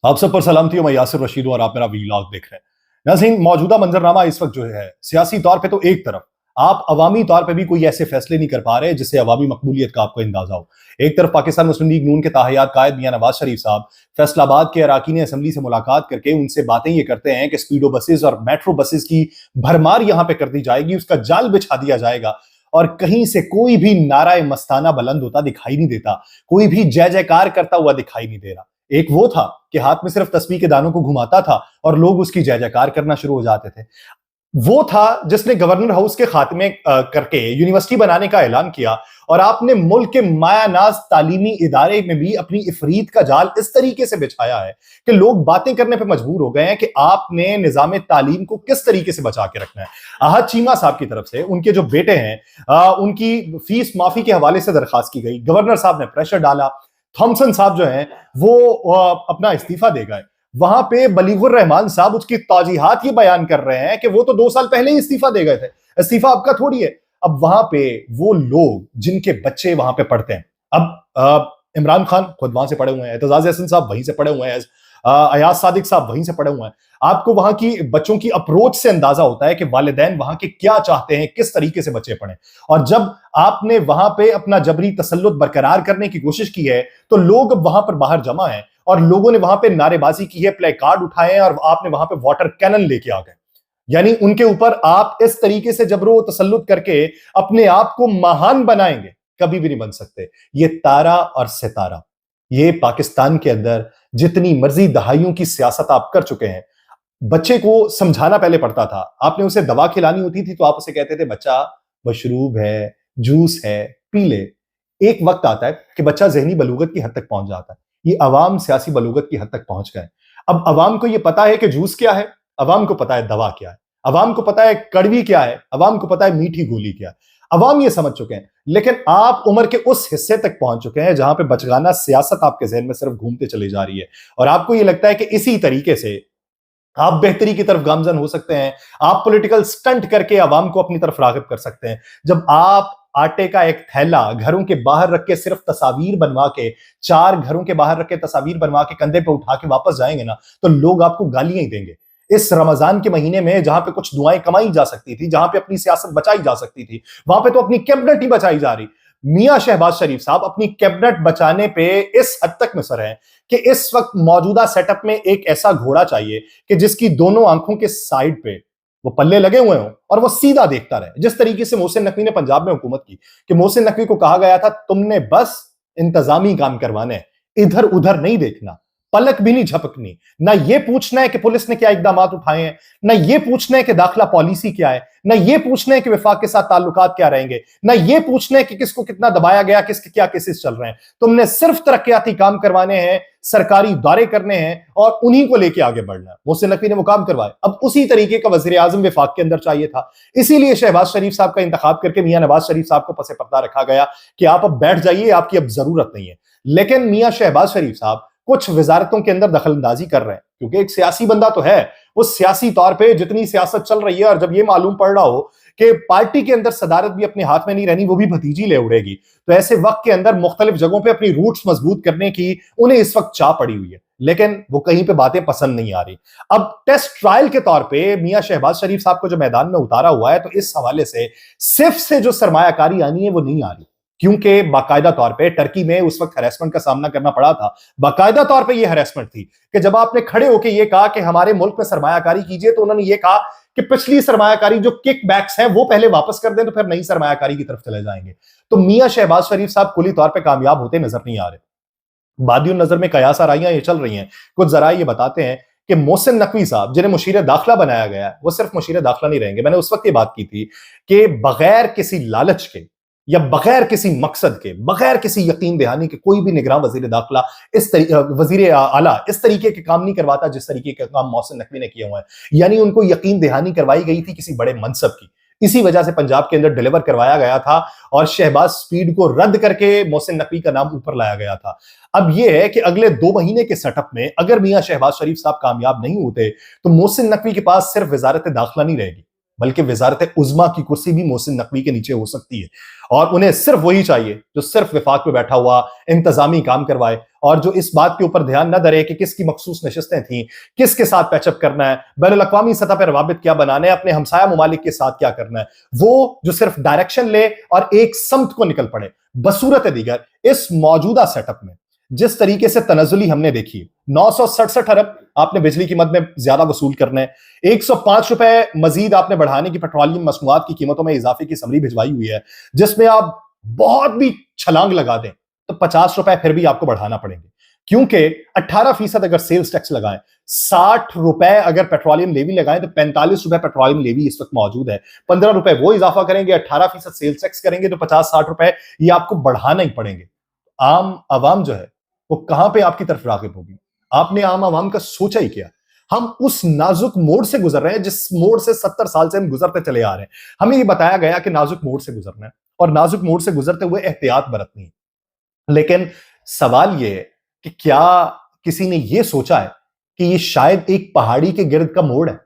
आप सब पर सलामती हो। मैं यासिर रशीद हूं और आप मेरा वीलॉग देख रहे हैं। नाज़रीन, मौजूदा मंजरनामा इस वक्त जो है सियासी तौर पे तो एक तरफ आप अवामी तौर पे भी कोई ऐसे फैसले नहीं कर पा रहे जिससे अवामी मकबूलियत का आपको अंदाजा हो। एक तरफ पाकिस्तान मुस्लिम लीग नून के ताहियात कायद मियां नवाज शरीफ साहब फैसलाबाद के अराकीन असम्बली से मुलाकात करके उनसे बातें ये करते हैं कि स्पीडो बसेस और मेट्रो बसेस की भरमार यहां पे कर दी जाएगी, उसका जाल बिछा दिया जाएगा और कहीं से कोई भी नाराए मस्ताना बुलंद होता दिखाई नहीं देता, कोई भी जय जयकार करता हुआ दिखाई नहीं दे रहा। एक वो था कि हाथ में सिर्फ तस्बीह के दानों को घुमाता था और लोग उसकी जय जयकार करना शुरू हो जाते थे। वो था जिसने गवर्नर हाउस के खात्मे करके यूनिवर्सिटी बनाने का ऐलान किया और आपने मुल्क के मायानाज तालीमी इदारे में भी अपनी इफरीत का जाल इस तरीके से बिछाया है कि लोग बातें करने पर मजबूर हो गए हैं कि आपने निजाम तालीम को किस तरीके से बचा के रखना है। अहद चीमा साहब की तरफ से उनके जो बेटे हैं, उनकी फीस माफी के हवाले से दरखास्त की गई, गवर्नर साहब ने प्रेशर डाला, थॉमसन साहब जो हैं वो अपना इस्तीफा दे गए। वहां पे बलीगुर रहमान साहब उसकी तौजीहात ये बयान कर रहे हैं कि वो तो 2 साल पहले ही इस्तीफा दे गए थे, इस्तीफा आपका थोड़ी है। अब वहां पे वो लोग जिनके बच्चे वहां पे पढ़ते हैं, अब इमरान खान खुद वहां से पढ़े हुए हैं, एतजाज हसन साहब वहीं से पढ़े हुए हैं, अयाज सादिक साहब वहीं से पढ़े हुए हैं। आपको वहां की बच्चों की अप्रोच से अंदाजा होता है कि वालिदैन वहां के क्या चाहते हैं, किस तरीके से बच्चे पढ़े। और जब आपने वहां पे अपना जबरी तसल्लुत बरकरार करने की कोशिश की है तो लोग अब वहां पर बाहर जमा है और लोगों ने वहां पे नारेबाजी की है, प्ले कार्ड उठाए हैं और आपने वहां पे वाटर कैनन लेके आ गए। यानी उनके ऊपर आप इस तरीके से जबरो तसल्लुत करके अपने आप को महान बनाएंगे, कभी भी नहीं बन सकते। ये तारा और सितारा, ये पाकिस्तान के अंदर जितनी मर्जी दहाइयों की सियासत आप कर चुके हैं, बच्चे को समझाना पहले पड़ता था। आपने उसे दवा खिलानी होती थी तो आप उसे कहते थे बच्चा मशरूब है, जूस है, पी ले। एक वक्त आता है कि बच्चा ज़हनी बलूगत की हद तक पहुंच जाता है। ये अवाम सियासी बलूगत की हद तक पहुंच गए। अब अवाम को ये पता है कि जूस क्या है, अवाम को पता है दवा क्या है, अवाम को पता है कड़वी क्या है, अवाम को पता है मीठी गोली क्या है। अवाम ये समझ चुके हैं, लेकिन आप उम्र के उस हिस्से तक पहुंच चुके हैं जहां पे बचगाना सियासत आपके जहन में सिर्फ घूमते चली जा रही है और आपको ये लगता है कि इसी तरीके से आप बेहतरी की तरफ गामजन हो सकते हैं, आप पॉलिटिकल स्टंट करके अवाम को अपनी तरफ राग़िब कर सकते हैं। जब आप आटे का एक थैला घरों के बाहर रख के सिर्फ तस्वीर बनवा के, 4 घरों के बाहर रख के तस्वीर बनवा के कंधे पे उठा के वापस जाएंगे ना, तो लोग आपको गालियां ही देंगे। इस रमजान के महीने में जहां पे कुछ दुआएं कमाई जा सकती थी, जहां पे अपनी सियासत बचाई जा सकती थी, वहां पे तो अपनी कैबिनेट ही बचाई जा रही। मियां शहबाज शरीफ साहब अपनी कैबिनेट बचाने पे इस हद तक मिसर हैं कि इस वक्त मौजूदा सेटअप में एक ऐसा घोड़ा चाहिए कि जिसकी दोनों आंखों के साइड पे वो पल्ले लगे हुए हों और वो सीधा देखता रहे। जिस तरीके से मोहसिन नकवी ने पंजाब में हुकूमत की कि मोहसिन नकवी को कहा गया था तुमने बस इंतजामी काम करवाने हैं, इधर उधर नहीं देखना, पलक भी नहीं झपकनी, ना ये पूछना है कि पुलिस ने क्या इकदाम उठाए हैं, ना ये पूछना है कि दाखिला पॉलिसी क्या है, ना ये पूछना है कि विफाक के साथ ताल्लुकात क्या रहेंगे, ना ये पूछना है कि किसको कितना दबाया गया, किसके क्या केसेस चल रहे हैं। तुमने सिर्फ तरक्याती काम करवाने हैं, सरकारी दौरे करने हैं और उन्हीं को लेके आगे बढ़ना है। मोहसिन नकवी ने वो काम करवाए। अब उसी तरीके का वजीर आजम विफाक के अंदर चाहिए था, इसीलिए शहबाज शरीफ साहब का इंतखाब करके मियां नवाज शरीफ साहब को पसे पर्दा रखा गया कि आप अब बैठ जाइए, आपकी अब जरूरत नहीं है। लेकिन मियां शहबाज शरीफ साहब कुछ वजारतों के अंदर दखल अंदाजी कर रहे हैं क्योंकि एक सियासी बंदा तो है, वो सियासी तौर पे जितनी सियासत चल रही है और जब ये मालूम पड़ रहा हो कि पार्टी के अंदर सदारत भी अपने हाथ में नहीं रहनी, वो भी भतीजी ले उड़ेगी, तो ऐसे वक्त के अंदर मुख्तलिफ जगहों पे अपनी रूट्स मजबूत करने की उन्हें इस वक्त चाह पड़ी हुई है, लेकिन वो कहीं पे बातें पसंद नहीं आ रही। अब टेस्ट ट्रायल के तौर पे मियां शहबाज शरीफ साहब को जो मैदान में उतारा हुआ है, तो इस हवाले से सिर्फ से जो सरमायाकारी आनी है वो नहीं आ रही, क्योंकि बाकायदा तौर पे टर्की में उस वक्त हरेसमेंट का सामना करना पड़ा था। बाकायदा तौर पे ये हरेसमेंट थी कि जब आपने खड़े होकर ये कहा कि हमारे मुल्क में सरमायाकारी कीजिए, तो उन्होंने ये कहा कि पिछली सरमायाकारी जो किक बैक्स हैं वो पहले वापस कर दें तो फिर नई सरमायाकारी की तरफ चले जाएंगे। तो मियां शहबाज शरीफ साहब कुली तौर पर कामयाब होते नजर नहीं आ रहे। बादियों नजर में कयास आराइयां ये चल रही हैं। कुछ जरा ये बताते हैं कि मोहसिन नकवी साहब जिन्हें मुशीर दाखिला बनाया गया है, वो सिर्फ मुशीर दाखिला नहीं रहेंगे। मैंने उस वक्त ये बात की थी कि बगैर किसी लालच के या बगैर किसी मकसद के, बगैर किसी यकीन दहानी के कोई भी निगरान वजीर दाखिला वजीर आला इस तरीके के काम नहीं करवाता जिस तरीके के काम मोहसिन नकवी ने किए हुए हैं। यानी उनको यकीन दहानी करवाई गई थी किसी बड़े मनसब की, इसी वजह से पंजाब के अंदर डिलीवर करवाया गया था और शहबाज स्पीड को रद्द करके मोहसिन नकवी का नाम ऊपर लाया गया था। अब यह है कि अगले 2 महीने के सेटअप में अगर मियां शहबाज शरीफ साहब कामयाब नहीं होते तो मोहसिन नकवी के पास सिर्फ वजारत दाखिला नहीं रहेगी, बल्कि वजारत उज़्मा की कुर्सी भी मोहसिन नकवी के नीचे हो सकती है। और उन्हें सिर्फ वही चाहिए जो सिर्फ विफाक में बैठा हुआ इंतजामी काम करवाए और जो इस बात के ऊपर ध्यान न धरे कि किसकी मखसूस नशिस्तें थी, किसके साथ पैचअप करना है, बैनुल अक़वामी सतह पर रवाबित क्या बनाने, अपने हमसाया ममालिक के साथ क्या करना है। वो जो सिर्फ डायरेक्शन ले और एक समत को निकल पड़े। बसूरत दीगर इस मौजूदा सेटअप में जिस तरीके से तनज़ुली हमने देखी, 967 अरब आपने बिजली कीमत में ज्यादा वसूल करने, 105 रुपए मजीद आपने बढ़ाने की पेट्रोलियम मसनूआत की कीमतों में इजाफे की समरी भिजवाई हुई है, जिसमें आप बहुत भी छलांग लगा दें तो 50 रुपए फिर भी आपको बढ़ाना पड़ेंगे, क्योंकि 18% अगर सेल्स टैक्स लगाएं, 60 रुपए अगर पेट्रोलियम लेवी लगाएं तो 45 रुपए पेट्रोलियम लेवी इस वक्त मौजूद है। 15 रुपए वो इजाफा करेंगे, 18% सेल्स टैक्स करेंगे तो 50-60 रुपए ये आपको बढ़ाना ही पड़ेंगे। आम आवाम जो है वो कहां पे आपकी तरफ रागिब होगी? आपने आम आवाम का सोचा ही क्या? हम उस नाजुक मोड़ से गुजर रहे हैं जिस मोड़ से 70 साल से हम गुजरते चले आ रहे हैं। हमें ये बताया गया कि नाजुक मोड़ से गुजरना है और नाजुक मोड़ से गुजरते हुए एहतियात बरतनी है। लेकिन सवाल यह है कि क्या किसी ने यह सोचा है कि यह शायद एक पहाड़ी के गिर्द का मोड़ है,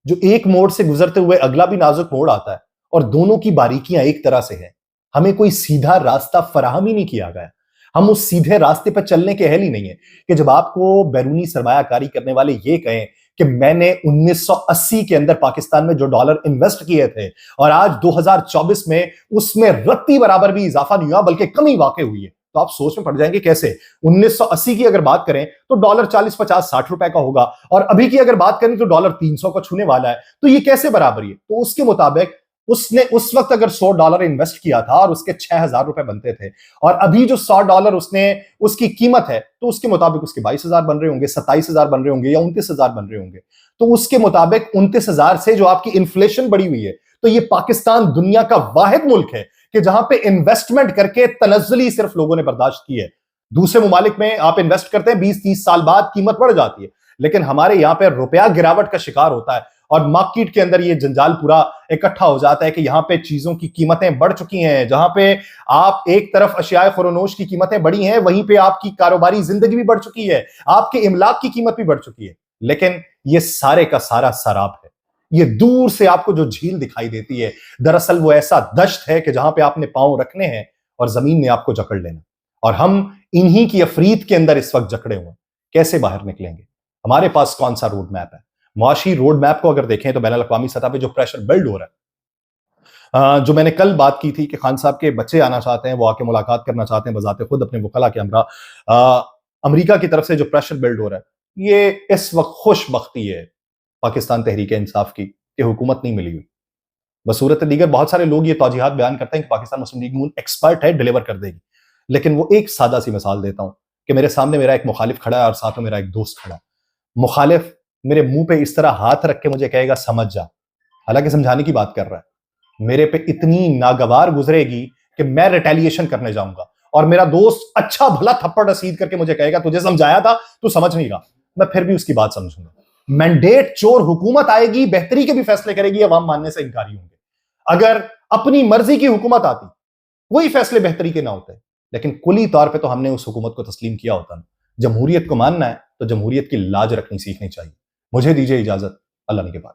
जो एक मोड़ से गुजरते हुए अगला भी नाजुक मोड़ आता है और दोनों की बारीकियां एक तरह से है। हमें कोई सीधा रास्ता फराहम ही नहीं किया गया। हम उस सीधे रास्ते पर चलने के अहल ही नहीं है कि जब आपको बैरूनी सरमायाकारी करने वाले ये कहें कि मैंने 1980 के अंदर पाकिस्तान में जो डॉलर इन्वेस्ट किए थे और आज 2024 में उसमें रत्ती बराबर भी इजाफा नहीं हुआ बल्कि कमी वाकई हुई है, तो आप सोच में पड़ जाएंगे कैसे। 1980 की अगर बात करें तो डॉलर 40, 50, 60 रुपए का होगा और अभी की अगर बात करें तो डॉलर 300 को छूने वाला है। तो ये कैसे बराबरी है? तो उसके मुताबिक उसने उस वक्त अगर $100 इन्वेस्ट किया था और उसके 6,000 रुपए बनते थे और अभी जो $100 उसने उसकी कीमत है तो उसके मुताबिक उसके 22,000 बन रहे होंगे, 27,000 बन रहे होंगे या 29,000 बन रहे होंगे। तो उसके मुताबिक 29,000 से जो आपकी इन्फ्लेशन बढ़ी हुई है, तो ये पाकिस्तान दुनिया का वाहिद मुल्क है कि जहां पे इन्वेस्टमेंट करके तनज़्ज़ुली सिर्फ लोगों ने बर्दाश्त की है। दूसरे मुमालिक में आप इन्वेस्ट करते हैं, 20-30 साल बाद कीमत बढ़ जाती है, लेकिन हमारे यहां पे रुपया गिरावट का शिकार होता है और मार्केट के अंदर ये जंजाल पूरा इकट्ठा हो जाता है कि यहां पे चीजों की कीमतें बढ़ चुकी हैं। जहां पे आप एक तरफ अशियाए खुरोनोश की कीमतें बढ़ी हैं, वहीं पे आपकी कारोबारी जिंदगी भी बढ़ चुकी है, आपके इमलाक की कीमत भी बढ़ चुकी है। लेकिन ये सारे का सारा सराप है। ये दूर से आपको जो झील दिखाई देती है, दरअसल वो ऐसा दश्त है कि जहां पे आपने पांव रखने हैं और जमीन ने आपको जकड़ लेना। और हम इन्हीं की अफरीद के अंदर इस वक्त जकड़े हुए हैं। कैसे बाहर निकलेंगे? हमारे पास कौन सा रोड मैप है? मुआशी रोड मैप को अगर देखें तो बैनुल अक़वामी सतह पे जो प्रेशर बिल्ड हो रहा है, जो मैंने कल बात की थी कि खान साहब के बच्चे आना चाहते हैं, वो आके मुलाकात करना चाहते हैं बजाते खुद अपने वकला के हमरा, अमेरिका की तरफ से जो प्रेशर बिल्ड हो रहा है, ये इस वक्त खुशबख्ती है पाकिस्तान तहरीक इंसाफ की कि हुकूमत नहीं मिली हुई। बसूरत दीगर बहुत सारे लोग ये तौजीहात बयान करते हैं कि पाकिस्तान मुस्लिम लीग नून एक्सपर्ट है, डिलीवर कर देगी। लेकिन वो एक सादा सी मिसाल देता हूं कि मेरे सामने मेरा एक मुखालिफ खड़ा है और साथ में मेरा एक दोस्त खड़ा है। मुखालिफ मेरे मुंह पे इस तरह हाथ रख के मुझे कहेगा समझ जा, हालांकि समझाने की बात कर रहा है। मेरे पे इतनी नागवार गुजरेगी कि मैं रिटेलिएशन करने जाऊंगा और मेरा दोस्त अच्छा भला थप्पड़ रसीद करके मुझे कहेगा तुझे समझाया था, तू समझ नहीं रहा। मैं फिर भी उसकी बात समझूंगा। मैंडेट चोर हुकूमत आएगी, बेहतरी के भी फैसले करेगी, अवाम मानने से इनकारी होंगे। अगर अपनी मर्जी की हुकूमत आती, वही फैसले बेहतरी के ना होते, लेकिन कुली तौर पे तो हमने उस हुकूमत को तस्लीम किया होता ना। जमहूरियत को मानना है तो जमहूरियत की लाज रखनी सीखनी चाहिए। मुझे दीजिए इजाजत, अल्लाह ने के बाद।